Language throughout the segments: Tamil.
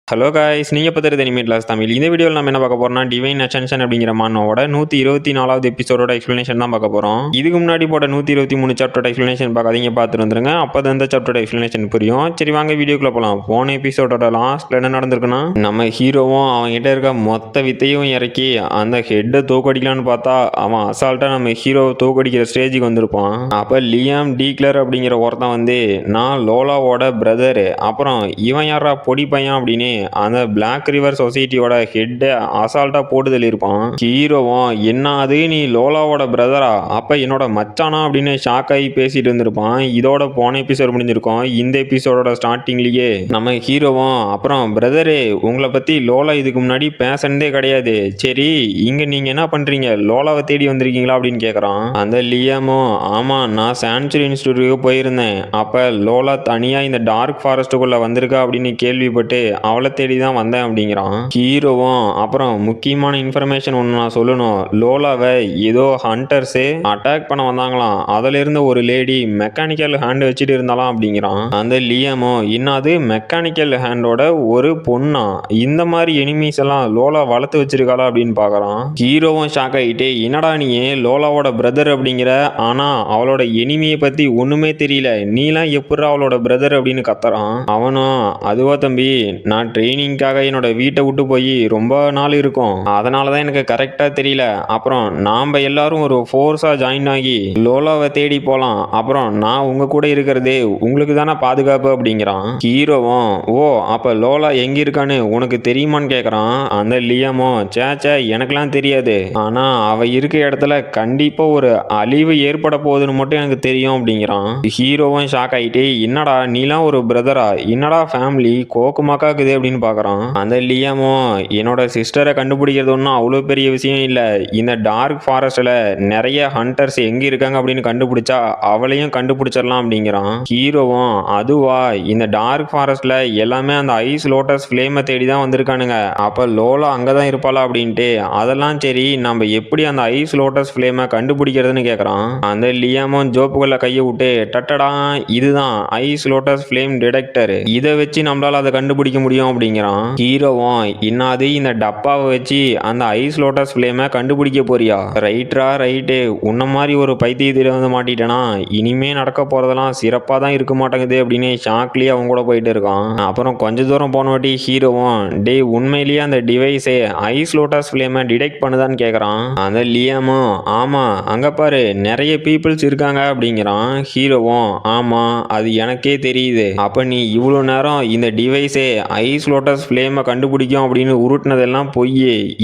ஹலோ காய்ஸ், நீங்கள் பார்த்துட்டு அனிமேட் லாஸ் தமிழ். இந்த வீடியோவில் நம்ம என்ன பார்க்க போறோம்னா, டிவைன் அசென்ஷன் அப்படிங்கிற மானோட 124வது எபிசோடோட எக்ஸ்பிளனேஷன் தான் பார்க்க போகிறோம். இதுக்கு முன்னாடி போட்ட 123 சாப்டரோட எக்ஸ்பிளனேஷன் பார்க்காதீங்க, பார்த்துட்டு வந்துருங்க. அப்போ தான் இந்த சாப்டரோட எக்ஸ்பிளனேஷன் புரியும். சரி வாங்க வீடியோக்குள்ள போகலாம். போன எபிசோடோட லாஸ்ட்ல என்ன நடந்திருக்குன்னா, நம்ம ஹீரோவும் அவன்கிட்ட இருக்க மொத்த வித்தையும் இறக்கி அந்த ஹெட்டை தோக்கடிக்கலான்னு பார்த்தா அவன் அசால்ட்டாக நம்ம ஹீரோவை தோக்கடிக்கிற ஸ்டேஜுக்கு வந்திருப்பான். அப்போ லியாம் டீக்லர் அப்படிங்கிற ஒருத்தன் வந்து, நான் லோலாவோட பிரதரு, அப்புறம் இவன் யாரா பொடி பையன் அப்படின்னு அந்த பிளாக் ரிவர் சொசைட்டியோட ஹெட் அசால்ட்டா போட்டுதல் இருப்பான். ஹீரோவும் என்ன அது நீ லோலாவோட பிரதரா, அப்ப என்னோட மச்சானா அப்படின்னு ஷாக் ஆகி பேசிட்டு இருந்திருப்பான். இதோட போன எபிசோட் முடிஞ்சிருக்கும். இந்த எபிசோடோட ஸ்டார்டிங்லயே நம்ம ஹீரோவும், அப்புறம் பிரதரு உங்களை பத்தி லோலா இதுக்கு முன்னாடி பேசனதே கிடையாது, சரி இங்க நீங்க என்ன பண்றீங்க, லோலாவை தேடி வந்திருக்கீங்களா அப்படின்னு கேக்குறான். அந்த லியாமும், ஆமா நான் சான்ச்சுரி இன்ஸ்டிடியூட்டுக்கு போயிருந்தேன், அப்ப லோலா தனியா இந்த டார்க் ஃபாரஸ்ட்டுக்குள்ள வந்திருக்கா அப்படின்னு கேள்விப்பட்டு அவளை தேடி தான் வந்தேன் அப்படிங்கிறான். ஹீரோவும், அப்புறம் முக்கியமான இன்ஃபர்மேஷன் ஒன்று நான் சொல்லணும், லோலாவை ஏதோ ஹண்டர்ஸு அட்டாக் பண்ண வந்தாங்களாம், அதுல இருந்த ஒரு லேடி மெக்கானிக்கல் ஹேண்ட் வச்சுட்டு இருந்தாலாம் அப்படிங்கிறான். அந்த லியாமோ, என்னது மெக்கானிக்கல் ஹேண்டோட ஒரு பொண்ணா, இந்த மாதிரி எனிமீஸ் எல்லாம் லோலா வளர்த்து வச்சிருக்காளா அப்படின்னு பாக்குறான். ஹீரோவும் ஷாக் ஆகிட்டு, என்னடா நீ லோலாவோட பிரதர் அப்படிங்கிற, ஆனா அவளோட எனிமியை பத்தி ஒண்ணுமே தெரியல, நீலாம் எப்படி அவளோட பிரதர் அப்படின்னு கத்துறான். அவனும், அதுவா தம்பி, நான் ட்ரைனிங்காக என்னோட வீட்டை விட்டு போய் ரொம்ப நாள் இருக்கும், அதனால தான் எனக்கு கரெக்டாக தெரியல, அப்புறம் நாம் எல்லாரும் ஒரு ஃபோர்ஸாக ஜாயின் ஆகி லோலாவை தேடி போகலாம், அப்புறம் நான் உங்கள் கூட இருக்கிறதே உங்களுக்கு தானே பாதுகாப்பு அப்படிங்கிறான். ஹீரோவும், ஓ அப்போ லோலா எங்கே இருக்கான்னு உனக்கு தெரியுமான்னு கேட்குறான். அந்த லியாமோ, சேச்சே எனக்கெல்லாம் தெரியாது, ஆனால் அவள் இருக்க இடத்துல கண்டிப்பாக ஒரு அழிவு ஏற்பட போகுதுன்னு மட்டும் எனக்கு தெரியும் அப்படிங்கிறான். ஹீரோவும் ஷாக் ஆகிட்டு, என்னடா நீலாம் ஒரு பிரதரா, என்னடா ஃபேமிலி கோக்குமாக்காக்குது அப்படின்னு பார்க்குறான். அந்த லியாமோ, என்னோட சிஸ்டரை கண்டுபிடிக்கிறது ஒன்றும் அவ்வளோ பெரிய விஷயம் இல்லை, இந்த டார்க் ஃபாரஸ்டில் நிறைய ஹண்டர்ஸ் எங்கே இருக்காங்க அப்படின்னு கண்டுபிடிச்சா அவளையும் கண்டுபிடிச்சிடலாம் அப்படிங்கிறான். ஹீரோவும், அதுவா இந்த டார்க் ஃபாரஸ்டில் எல்லாமே அந்த ஐஸ் லோட்டஸ் ஃப்ளேமை தேடி தான் வந்திருக்கானுங்க, அப்போ லோலா அங்கே தான் இருப்பாளா அப்படின்ட்டு, அதெல்லாம் சரி நம்ம எப்படி அந்த ஐஸ் லோட்டஸ் ஃப்ளேமை கண்டுபிடிக்கிறதுன்னு கேட்குறான். அந்த லியாமோ ஜோப்புக்குள்ள கையை விட்டு, டட்டடா இதுதான் ஐஸ் லோட்டஸ் ஃப்ளேம் டிடெக்டர், இதை வச்சு நம்மளால அதை கண்டுபிடிக்க முடியும் அப்படிங்கிறான். ஹீரோவும், இன்னாது இந்த டப்பாவை வச்சு அந்த ஐஸ் லோட்டஸ் ஃப்ளேமை கண்டுபிடிக்க போறியா, ரைட்ரா ரைட்டு, உன்ன மாதிரி ஒரு பைத்தியத்தில் வந்து மாட்டிட்டேனா, இனிமே நடக்க போறதெல்லாம் சிறப்பாக தான் இருக்க மாட்டேங்குது அப்படின்னு ஷாக்லேயே அவங்க கூட போயிட்டு இருக்கான். அப்புறம் கொஞ்ச தூரம் போன வாட்டி ஹீரோவும், டே உண்மையிலேயே அந்த டிவைஸே ஐஸ் லோட்டஸ் ஃப்ளேமை டிடெக்ட் பண்ணுதான்னு கேட்குறான். அந்த லியாமும், ஆமா அங்கே பாரு நிறைய பீப்புள்ஸ் இருக்காங்க அப்படிங்கிறான். ஹீரோவும், ஆமா அது எனக்கே தெரியுது, அப்போ நீ இவ்வளோ நேரம் இந்த டிவைஸே ஐஸ் லோட்டஸ் ஃப்ளேமை கண்டுபிடிக்கும் அப்படின்னு உருட்டினதெல்லாம் பொய்,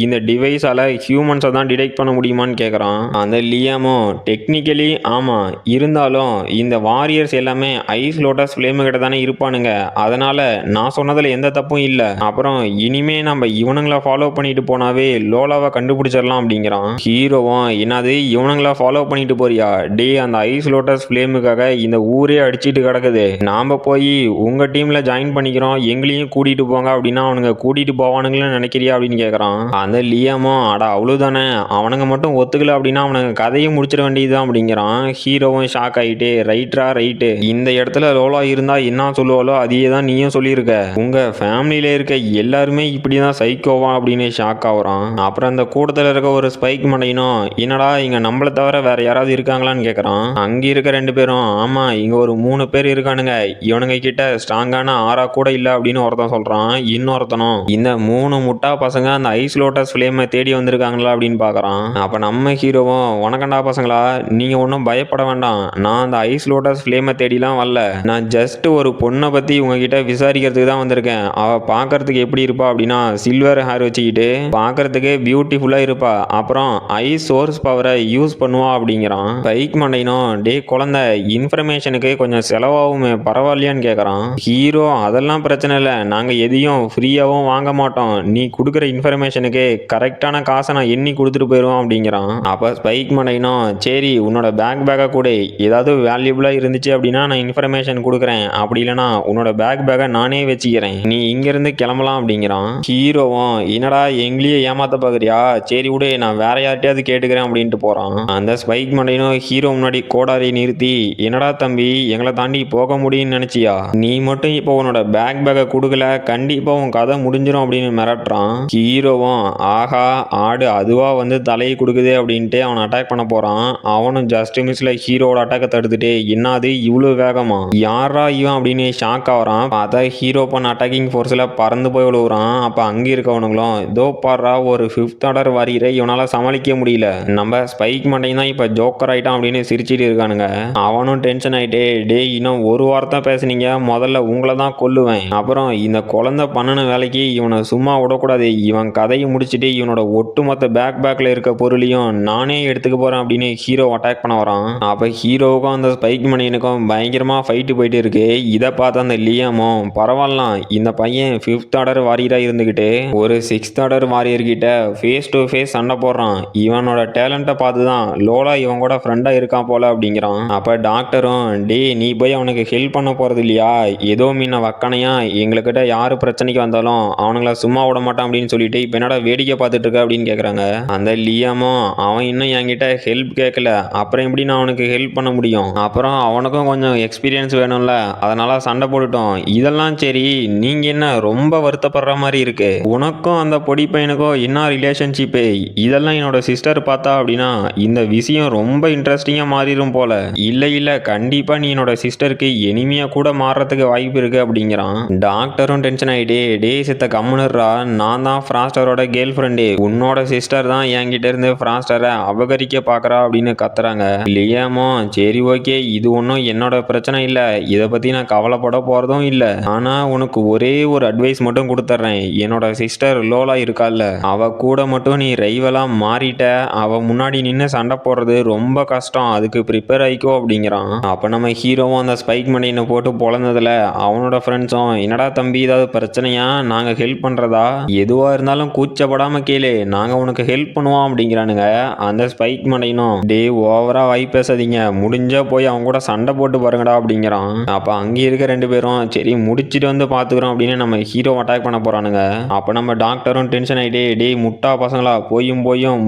இந்த டிவைஸால ஹியூமன்ஸை தான் டிடெக்ட் பண்ண முடியுமான்னு கேட்குறான். அந்த லியாமோ, டெக்னிக்கலி ஆமா, இருந்தாலும் இந்த வாரியர்ஸ் எல்லாமே ஐஸ் லோட்டஸ் ஃப்ளேமு கிட்ட தானே இருப்பானுங்க, அதனால நான் சொன்னதில் எந்த தப்பும் இல்லை, அப்புறம் இனிமே நம்ம இவனுங்களை ஃபாலோ பண்ணிட்டு போனாவே லோலாவை கண்டுபிடிச்சிடலாம் அப்படிங்கிறான். ஹீரோவும், என்னது இவனுங்களை ஃபாலோ பண்ணிட்டு போறியா, டே அந்த ஐஸ் லோட்டஸ் ஃப்ளேமுக்காக இந்த ஊரே அடிச்சிட்டு கிடக்குது, நாம போய் உங்க டீம்ல ஜாயின் பண்ணிக்கிறோம், எங்களையும் கூட்டிட்டு போங்க அப்படின்னா அவனுங்க கூட்டிட்டு போவானுங்கன்னு நினைக்கிறியா அப்படின்னு கேட்குறான். அந்த லியாமோ, அட அவ்வளோதானே, அவனுங்க மட்டும் ஒத்துக்கல அப்படின்னா அவனுங்க கதையை முடிச்சிட வேண்டியதுதான் அப்படிங்கிறான். ஹீரோவும் ஷாக் ஆகிட்டு, ரைட்ரா ரைட்டு, இந்த இடத்துல லோலா இருந்தா என்ன சொல்லுவாளோ அதையே தான் நீயும் சொல்லியிருக்க, உங்க ஃபேமிலியில இருக்க எல்லாருமே இப்படி தான் சைக்கோவா அப்படின்னு ஷாக் ஆகுறான். அப்புறம் அந்த கூட்டத்தில் இருக்க ஒரு ஸ்பைக் மண்டையனும், என்னடா இங்க நம்மளை தவிர வேற யாராவது இருக்காங்களான்னு கேட்குறான். அங்கே இருக்க 2 பேரும், ஆமா இங்க ஒரு 3 பேர் இருக்கானுங்க, இவனுங்க கிட்ட ஸ்ட்ராங்கான ஆறா கூட இல்லை அப்படின்னு ஒருத்தன் சொல்றான். இன்னொருத்தனும், இந்த 3 முட்டா பசங்க அந்த ஐஸ் லோட்டஸ் ஃப்ளேமை தேடி வந்திருக்காங்களா அப்படின்னு பார்க்குறான். அப்போ நம்ம ஹீரோவும், உனக்கண்டா பசங்களா, நீங்கள் ஒன்றும் பயப்பட வேண்டாம், நான் அந்த ஐஸ் லோட்டஸ் ஃப்ளேமை தேடிலாம் வரல, நான் ஜஸ்ட் ஒரு பொண்ணை பற்றி உங்ககிட்ட விசாரிக்கிறதுக்கு தான் வந்திருக்கேன், அவள் பார்க்கறதுக்கு எப்படி இருப்பா அப்படின்னா சில்வர் ஹேர் வச்சுக்கிட்டு பார்க்கறதுக்கு பியூட்டிஃபுல்லாக இருப்பா, அப்புறம் ஐஸ் சோர்ஸ் பவரை யூஸ் பண்ணுவா அப்படிங்கிறான். பைக் மண்டைனும், டே குழந்தை இன்ஃபர்மேஷனுக்கு கொஞ்சம் செலவாகுமே பரவாயில்லையான்னு கேட்குறான். ஹீரோ, அதெல்லாம் பிரச்சனை இல்லை, நாங்கள் எதையும் ஃப்ரீயாகவும் வாங்க மாட்டோம், நீ கொடுக்குற இன்ஃபர்மேஷனுக்கு கரெக்டான காசை நான் எண்ணி கொடுத்துட்டு போயிடுவோம் அப்படிங்கிறான். அப்போ ஸ்பைக் மண்டைனும், சரி உன்னோட பேக்கை கூட ஏதாவது வேல்யூபிளாக இருந்துச்சு அப்படின்னா நான் இன்ஃபர்மேஷன் கொடுக்குறேன், அப்படி இல்லைனா உன்னோட பேக்கை நானே வச்சுக்கிறேன், நீ இங்கேருந்து கிளம்பலாம் அப்படிங்கிறான். ஹீரோவும், என்னடா எங்களையே ஏமாத்த பார்க்குறியா, சரி விடு நான் வேற யார்ட்டையாவது கேட்டுக்கிறேன் அப்படின்ட்டு போகிறான். அந்த ஸ்பைக் மண்டைனும் ஹீரோ முன்னாடி கோடாரி நிறுத்தி, என்னடா தம்பி எங்களை தாண்டி போக முடியும்னு நினச்சியா, நீ மட்டும் இப்போ உன்னோட பேக்கை கொடுக்கல கண்டிப்பாக உன் கதை முடிஞ்சிடும் அப்படின்னு மிரட்டுறான். ஹீரோவும் ஆஹா ஆடு அதுவா வந்து தலையை கொடுக்குது அப்படின்ட்டு அவனை அட்டாக் பண்ண போகிறான். அவனும் ஜஸ்ட் மிஸ்ல ஹீரோவோட அட்டாக்கை தடுத்துட்டு என்னது இவ்வளோ வேகமா யாரா இவன் அப்படின்னு ஷாக் ஆகிறான். பார்த்தா ஹீரோ பண்ண அட்டாக்கிங் ஃபோர்ஸில் பறந்து போய் விழுவுறான். அப்போ அங்கே இருக்கவனுங்களும் இதோ பாடுறா ஒரு 5th ஆர்டர் வாரியரை இவனால் சமாளிக்க முடியல, நம்ம ஸ்பைக் மண்டையும் தான் இப்போ ஜோக்கர் ஆகிட்டான் அப்படின்னு சிரிச்சிட்டு இருக்கானுங்க. அவனும் டென்ஷன் ஆகிட்டே டேய் இன்னும் ஒரு வார்த்தை பேசுனீங்க முதல்ல உங்களை தான் கொல்லுவேன், அப்புறம் இந்த குழந்தை பண்ணின வேலைக்கு இவனை சும்மா விடக்கூடாது, இவன் கதையை முடிச்சுட்டு இவனோட ஒட்டுமொத்த பேக்ல இருக்க பொருளையும் நானே எடுத்துக்க போறேன் அப்படின்னு ஹீரோ அட்டாக் பண்ண வரான். அப்போ ஹீரோவுக்கும் அந்த ஸ்பைக் மணியனுக்கும் பயங்கரமா ஃபைட்டு போயிட்டு இருக்கு. இதை பார்த்து அந்த லியாமும் பரவாயில்லாம் இந்த பையன் 5th ஆர்டர் வாரியரா இருந்துகிட்டு ஒரு 6th ஆர்டர் வாரியர் கிட்ட ஃபேஸ் டு ஃபேஸ் சண்டை போடுறான், இவனோட டேலண்ட்டை பார்த்து தான் லோலா இவன் கூட ஃப்ரெண்டா இருக்கான் போல அப்படிங்கிறான். அப்ப டாக்டரும் டே நீ போய் அவனுக்கு ஹெல்ப் பண்ண போறது இல்லையா, ஏதோ மீன வக்கனையா எங்களுக்கிட்ட யாரு பிரச்சனைக்கு வந்தாலும் அவனுங்கள சும்மா விட மாட்டான் அப்படின்னு சொல்லிட்டு இப்ப என்னடா வேடிக்கை பார்த்துட்டு இருக்க அப்படின்னு கேக்குறாங்க. அந்த லியாமும் அவன் இன்னும் என்கிட்ட ஹெல்ப் கேட்கல, அப்புறம் எப்படி நான் அவனுக்கு ஹெல்ப் பண்ண முடியும், அப்புறம் அவனுக்கும் கொஞ்சம் எக்ஸ்பீரியன்ஸ் வேணும்ல அதனால சண்டை போட்டுட்டோம். இதெல்லாம் சரி நீங்க என்ன ரொம்ப வருத்தப்படுற மாதிரி இருக்கு, உனக்கும் அந்த பொடி பையனுக்கும் என்ன ரிலேஷன்ஷிப்பு, இதெல்லாம் என்னோட சிஸ்டர் பார்த்தா அப்படின்னா இந்த விஷயம் ரொம்ப இன்ட்ரெஸ்டிங்கா மாறிடும் போல. இல்ல கண்டிப்பா நீ என்னோட சிஸ்டருக்கு எனிமையா கூட மாறுறதுக்கு வாய்ப்பு இருக்கு அப்படிங்கிறான். டாக்டரும் டென்ஷன் ஆயிட்டே டே சித்த கம்முனுறா, நான் தான் ஃப்ராஸ்டரோட கேர்ள் ஃப்ரெண்டு, உன்னோட சிஸ்டர் தான் என்கிட்ட இருந்து ஃப்ராஸ்டரை அபகரிக்க பாக்குறா அப்படின்னு கத்துறாங்க. லியாமோ சரி ஓகே இது ஒன்றும் என்னோட பிரச்சனை இல்ல, இதை பத்தி நான் கவலைப்பட போறதும் இல்ல, ஆனா உனக்கு ஒரே ஒரு அட்வைஸ் மட்டும் கொடுத்துட்றேன், என்னோட சிஸ்டர் லோலா இருக்கால்ல அவ கூட மட்டும் நீ ரைவலா மாறிட்ட, அவ முன்னாடி நின்று சண்டை போடுறது ரொம்ப கஷ்டம், அதுக்கு ப்ரிப்பேர் ஆயிக்கோ அப்படிங்கிறான். அப்ப நம்ம ஹீரோவும் அந்த ஸ்பைக் மணியை போட்டு பொழந்ததுல அவனோட ஃப்ரெண்ட்ஸும் என்னடா தம்பி ஏதாவது பிரச்சனையா நாங்க ஹெல்ப் பண்றதா, எதுவா இருந்தாலும் கூச்சப்படாம கேளு நாங்க உனக்கு ஹெல்ப் பண்ணுவோம் அப்படிங்கிறானுங்க. அந்த ஸ்பைக் மணியனும் டே ஓவரா வாய் பேசாதீங்க முடிஞ்சா போய் அவங்க கூட சண்டை போட்டு பாருங்கடா அப்படிங்கிறான். அப்ப அங்க இருக்க 2 பேரும் சரி முடிச்சுட்டு வந்து பாத்துக்கிறோம் அப்படின்னு நம்ம ஹீரோ அட்டாக் பண்ண போறானுங்க. அப்ப நம்ம டாக்டரும் டென்ஷன் ஆயிட்டே டே முட்டா பசங்களா போயும்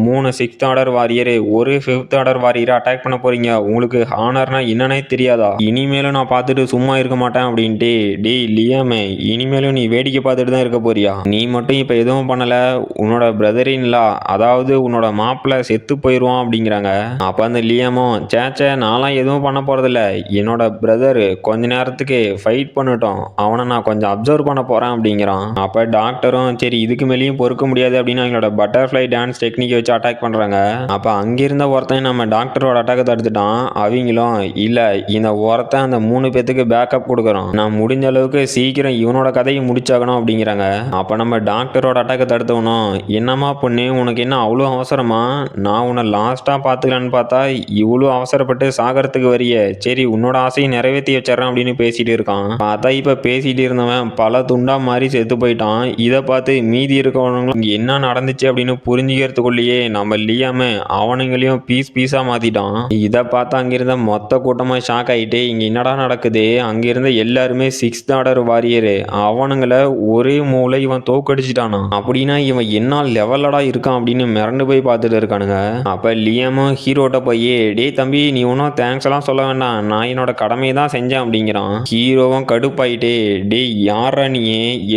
3 6th ஆர்டர் வாரியர் ஒரு 5th ஆர்டர் வாரியரை அட்டாக் பண்ண போறீங்க, உங்களுக்கு ஹானர்னா என்னன்னே தெரியாதா, இனிமேலும் நான் பார்த்துட்டு சும்மா இருக்க மாட்டேன் அப்படின்ட்டு டே லியாமே இனிமேலும் நீ வேடிக்கை பார்த்துட்டு தான் இருக்க போறியா, நீ மட்டும் இப்ப எதுவும் பண்ணல உன்னோட பிரதரின்லா அதாவது உன்னோட மாப்பிள்ள செத்து போயிடுவான் அப்படிங்கிறாங்க. அப்ப அந்த லியாமும் சேச்சே நான்லாம் எதுவும் பண்ண போறதில்ல, என்னோட பிரதர் கொஞ்ச நேரத்துக்கு ஃபைட் பண்ணட்டும் அவனை நான் கொஞ்சம் அப்சர்வ் பண்ண போறேன் அப்படிங்கிறான். அப்ப டாக்டரும் சரி இதுக்கு மேலேயும் பொறுக்க முடியாது அப்படின்னு அவங்களோட பட்டர்ஃப்ளை டான்ஸ் டெக்னிக் வச்சு அட்டாக் பண்றாங்க. அப்ப அங்கிருந்த ஒருத்தன் நம்ம டாக்டரோட அட்டாக்கை தடுத்துட்டான். அவங்களும் இல்ல இந்த ஒருத்தன் அந்த 3 பேத்துக்கு பேக்கப் கொடுக்குறோம், நான் முடிஞ்ச அளவுக்கு சீக்கிரம் இவனோட கதையை முடிச்சாகணும் அப்படிங்கிறாங்க. அப்ப நம்ம டாக்டரோட அட்டாக்கை தடுத்தவனும் என்னம்மா பொண்ணு உனக்கு என்ன அவ்வளோ அவசரமா, நான் உன்னை லாஸ்டா பாத்துக்கலான்னு பார்த்தா இவ்வளோ அவசரப்பட்டு சாகரத்துக்கு வரிய, சரி உன்னோட ஆசையை நிறைவேற்றி வச்சிடறேன் அப்படின்னு பேசிட்டு இருக்கான். பார்த்தா இப்ப பேசிட்டு இருந்தவன் பல துண்டா மாதிரி செத்து போயிட்டான். இதை பார்த்து மீதி இருக்கவனுங்களும் என்ன நடந்துச்சு அப்படின்னு புரிஞ்சுக்கிறதுக்குள்ளேயே நம்ம லியாம அவனுங்களையும் பீஸா மாத்திட்டான். இதை பார்த்து அங்கிருந்த மொத்த கூட்டமா ஷாக் ஆயிட்டு இங்க என்னடா நடக்குது, அங்கிருந்த எல்லாருமே 6th ஆர்டர் வாரியர் அவனுங்களை ஒரே மூளை இவன் தோக்கடிச்சிட்டானா, அப்படின்னா இவன் என்ன லெவலடா இருக்கான் அப்படின்னு மிரண்டு போய் பார்த்துட்டு இருக்கானுங்க. அப்ப லியாமும் ஹீரோட்ட போய் டே தம்பி நீ ஒன்றும் தேங்க்ஸ் எல்லாம் சொல்ல வேண்டாம், நான் என்னோட கடமையை தான் செஞ்சேன் அப்படிங்கிறான். ஹீரோவும் கடுப்பாயிட்டே டே யாரா நீ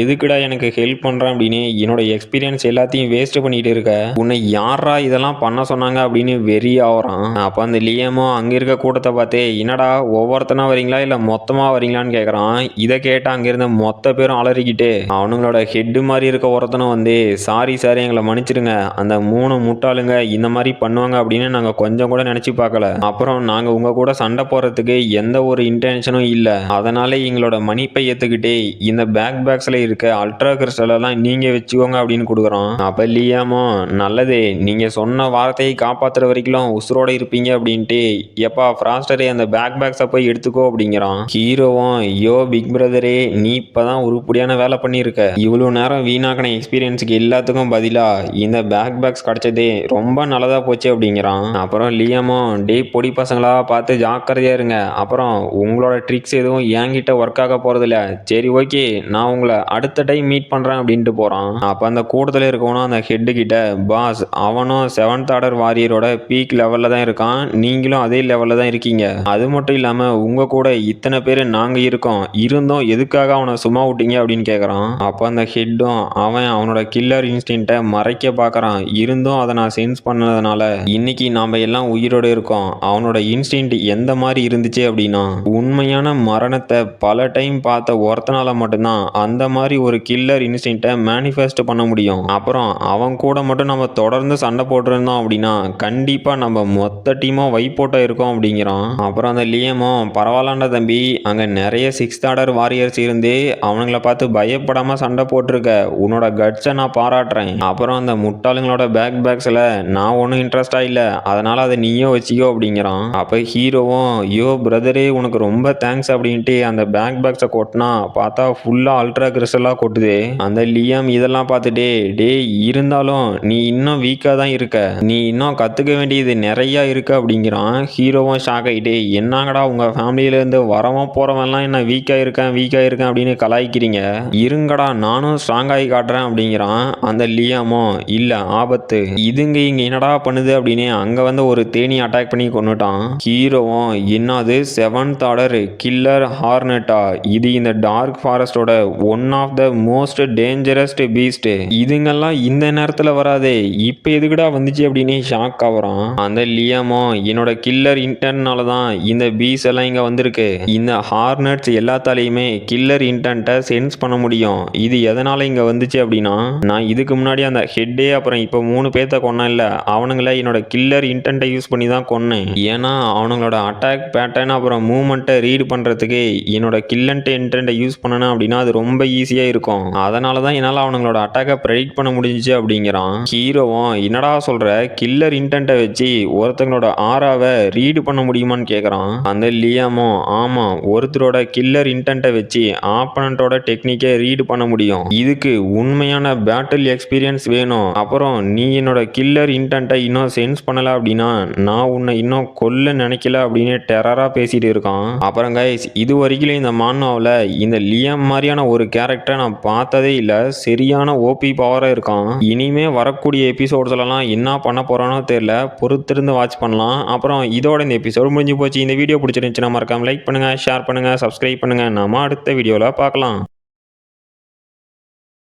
எதுக்குடா எனக்கு ஹெல்ப் பண்றேன் அப்படின்னு என்னோட எக்ஸ்பீரியன்ஸ் எல்லாத்தையும் வேஸ்ட் பண்ணிட்டு இருக்க, உன்னை யாரா இதெல்லாம் பண்ண சொன்னாங்க அப்படின்னு வெறி ஆகுறான். அப்ப அந்த லியாமோ அங்க இருக்க கூட்டத்தை பார்த்து என்னடா ஒவ்வொருத்தனா வரீங்களா இல்ல மொத்தமா வரீங்களான்னு கேக்குறான். இதை கேட்ட அங்கிருந்த மொத்த பேரும் அலறிக்கிட்டு அவனுங்களோட ஹெட் மாதிரி இருக்க ஒருத்தனும் வந்து சாரி எங்களை மன்னிச்சிடுங்க, அந்த 3 முட்டாளுங்க இந்த மாதிரி பண்ணுவாங்க அப்படின்னு நாங்க கொஞ்சம் கூட நினைச்சு பார்க்கல, அப்புறம் நாங்க உங்க கூட சண்டை போடுறதுக்கு எந்த ஒரு இன்டென்ஷனும் இல்ல, அதனால எங்களோட மன்னிப்பை ஏத்துக்கிட்டு இந்த பேக்ஸ்ல இருக்க அல்ட்ரா கிறிஸ்டல் எல்லாம் நீங்க வச்சுக்கோங்க அப்படின்னு கொடுக்குறோம். அப்ப லியாமோ நல்லது நீங்க சொன்ன வார்த்தையை காப்பாத்துற வரைக்கும் உசுரோட இருப்பீங்க அப்படின்ட்டு எப்பா ஃப்ராஸ்டரே அந்த பேக்ஸை போய் எடுத்துக்கோ அப்படிங்கிறான். ஹீரோவும் யோ பிக் பிரதரே நீ இப்பதான் உருப்படியான வேலை பண்ணியிருக்க, இவ்வளவு நேரம் வீணாக்கின எக்ஸ்பீரியன்ஸுக்கு எல்லாத்துக்கும் பதிலா இந்த பேக்ஸ் கிடைச்சதே ரொம்ப நல்லதா போச்சு அப்படிங்கிறான். அப்புறம் லியாமோ டே பொடி பசங்களா பார்த்து ஜாக்கிரதையா இருங்க, அப்புறம் உங்களோட ட்ரிக்ஸ் எதுவும் என்கிட்ட ஒர்க் ஆக போறதில்ல, சரி ஓகே நான் உங்களை அடுத்த டைம் மீட் பண்றேன் அப்படின்ட்டு போறான். அப்ப அந்த கூட்டத்தில் இருக்கவனும் அந்த ஹெட் கிட்ட பாஸ் அவனும் 7th ஆர்டர் வாரியரோட பீக் லெவல்ல தான் இருக்கான், நீங்களும் அதே லெவல்ல தான் இருக்கீங்க, அது மட்டும் இல்லாம உங்க கூட இத்தனை பேர் நாங்க இருக்கோம் இருந்தோம் எதுக்காக அவனை சும்மா விட்டீங்க அப்படின்னு கேட்குறான். அப்போ அந்த ஹெட்டும் அவனோட கில்லர் இன்ஸ்டிங்க்டை மறைக்க பார்க்குறான். இருந்தும் அதை நான் சென்ஸ் பண்ணதுனால இன்னைக்கு நாம் எல்லாம் உயிரோடு இருக்கோம். அவனோட இன்ஸ்டிங்க்ட் எந்த மாதிரி இருந்துச்சு அப்படின்னா, உண்மையான மரணத்தை பல டைம் பார்த்த ஒருத்தனால மட்டும்தான் அந்த மாதிரி ஒரு கில்லர் இன்ஸ்டிங்க்டை மேனிஃபெஸ்ட் பண்ண முடியும். அப்புறம் அவன் கூட மட்டும் நம்ம தொடர்ந்து சண்டை போட்டுருந்தோம் அப்படின்னா கண்டிப்பா நம்ம மொத்த டீமும் வைப்போட்டா இருக்கோம் அப்படிங்கிறான். அப்புறம் அந்த லியமும் பரவாயில்லாண்ட தம்பி, அங்க நிறைய 6th ஆர்டர் வாரியர்ஸ் இருந்து அவனுங்களை பார்த்து பயப்படாம சண்டை போட்டிருக்க, உன்னோட கட்ஸை நான் பாராட்டுறேன். அப்புறம் அந்த முட்டாளுங்களோட பேக்ஸில் நான் ஒன்றும் இன்ட்ரெஸ்டா இல்லை, அதனால அதை நீயும் வச்சுக்கோ அப்படிங்கிறான். அப்போ ஹீரோவும் யோ பிரதரே உனக்கு ரொம்ப தேங்க்ஸ் அப்படின்ட்டு அந்த பேக்ஸை கொட்டினா பார்த்தா ஃபுல்லா அல்ட்ரா கிறிஸ்டலா கொட்டுது. அந்த லியம் இதெல்லாம் பார்த்துட்டு டேய் இருந்தாலும் நீ இன்னும் வீக்காக தான் இருக்க, நீ இன்னும் கற்றுக்க வேண்டியது நிறையா இருக்கு அப்படிங்கிறான். ஹீரோவும் ஷாக் ஆகிட்டே என்னங்கடா உங்கள் ஃபேமிலியிலேருந்து வரவன் போகிறவன்லாம் என்ன வீக்காக இருக்கேன் அப்படின்னு கலாய்க்கிறீங்க, இருங்கடா நானும் ஸ்ட்ராங் ஆகி காட்டுறேன் அப்படிங்கிறான். அந்த லியாமும் இல்லை ஆபத்து, இதுங்க இங்கே என்னடா பண்ணுது அப்படின்னு அங்கே வந்து ஒரு தேனி அட்டாக் பண்ணி கொண்டுட்டான். ஹீரோவும் என்னது 7th ஆர்டர் கில்லர் ஹார்னட்டா, இது இந்த டார்க் ஃபாரஸ்டோட one of the most dangerest beast, இதுங்கெல்லாம் இந்த நேரத்தில் வராதே இப்போ எதுக்குடா வந்துச்சு அப்படின்னு ஷாக் ஆகுறான். அந்த லியாமோ என்னோட கில்லர் இன்டர்னால தான் இந்த பீஸ் எல்லாம் இங்கே வந்திருக்கு, இந்த ஹார்னட்ஸ் எல்லாத்தாலையுமே கில்லர் இன்டென்ட்டை சென்ஸ் பண்ண முடியும், இது எதனால் இங்கே வந்துச்சு அப்படின்னா நான் இதுக்கு முன்னாடி அந்த ஹெட்டே அப்புறம் இப்போ 3 பேர்த்த கொன்னேன் இல்லை, அவனுங்களை என்னோட கில்லர் இன்டென்ட்டை யூஸ் பண்ணி தான் கொன்னேன். ஏன்னா அவனுங்களோட அட்டாக் பேட்டர்ன் அப்புறம் மூவ்மெண்ட்டை ரீட் பண்ணுறதுக்கு என்னோட கில்லன்ட்டு இன்டென்ட்டை யூஸ் பண்ணணும் அப்படின்னா அது ரொம்ப ஈஸியாக இருக்கும், அதனால தான் என்னால் அவனுங்களோட அட்டாக்கை ப்ரெடிக்ட் பண்ண முடிஞ்சிச்சு அப்படிங்கிறான். ஹீரோவும் என்னடா சொல்கிற, கில்லர் இன்டென்ட்டை வச்சு ஒருத்தங்களோட ஆராவை ரீடு பண்ண முடியுமான்னு கேட்குறான். அந்த லியாமும் ஆமாம், ஒருத்தரோட கில்லர் இன்டென்ட்டை வச்சு ஆப்பனண்ட்டோட டெக்னிக்கை ரீடு பண்ண முடியும், இதுக்கு உண்மையான பேட்டில் எக்ஸ்பீரியன்ஸ் வேணும், அப்புறம் நீ என்னோட கில்லர் இன்டென்ட்டை இன்னும் சென்ஸ் பண்ணலை அப்படின்னா நான் உன்னை இன்னும் கொல்ல நினைக்கல அப்படின்னு டெரராக பேசிட்டு இருக்கான். அப்புறம் கைஸ் இது வரைக்கும் இந்த மான்வாவில் இந்த லியம் மாதிரியான ஒரு கேரக்டரை நான் பார்த்ததே இல்லை, சரியான ஓபி பவராக இருக்கான். இனிமே வரக்கூடிய எபிசோட்ஸ்லாம் என்ன பண்ண போறானோ தெரியல, பொறுத்திருந்து வாட்ச் பண்ணலாம். அப்புறம் இதோட இந்த எபிசோட் முடிஞ்சு போச்சு. இந்த வீடியோ பிடிச்சிருந்துச்சுன்னா மறக்காம லைக் பண்ணுங்க, ஷேர் பண்ணுங்க, சப்ஸ்கிரைப் பண்ணுங்க. நாம அடுத்த வீடியோவில் பார்க்கலாம்.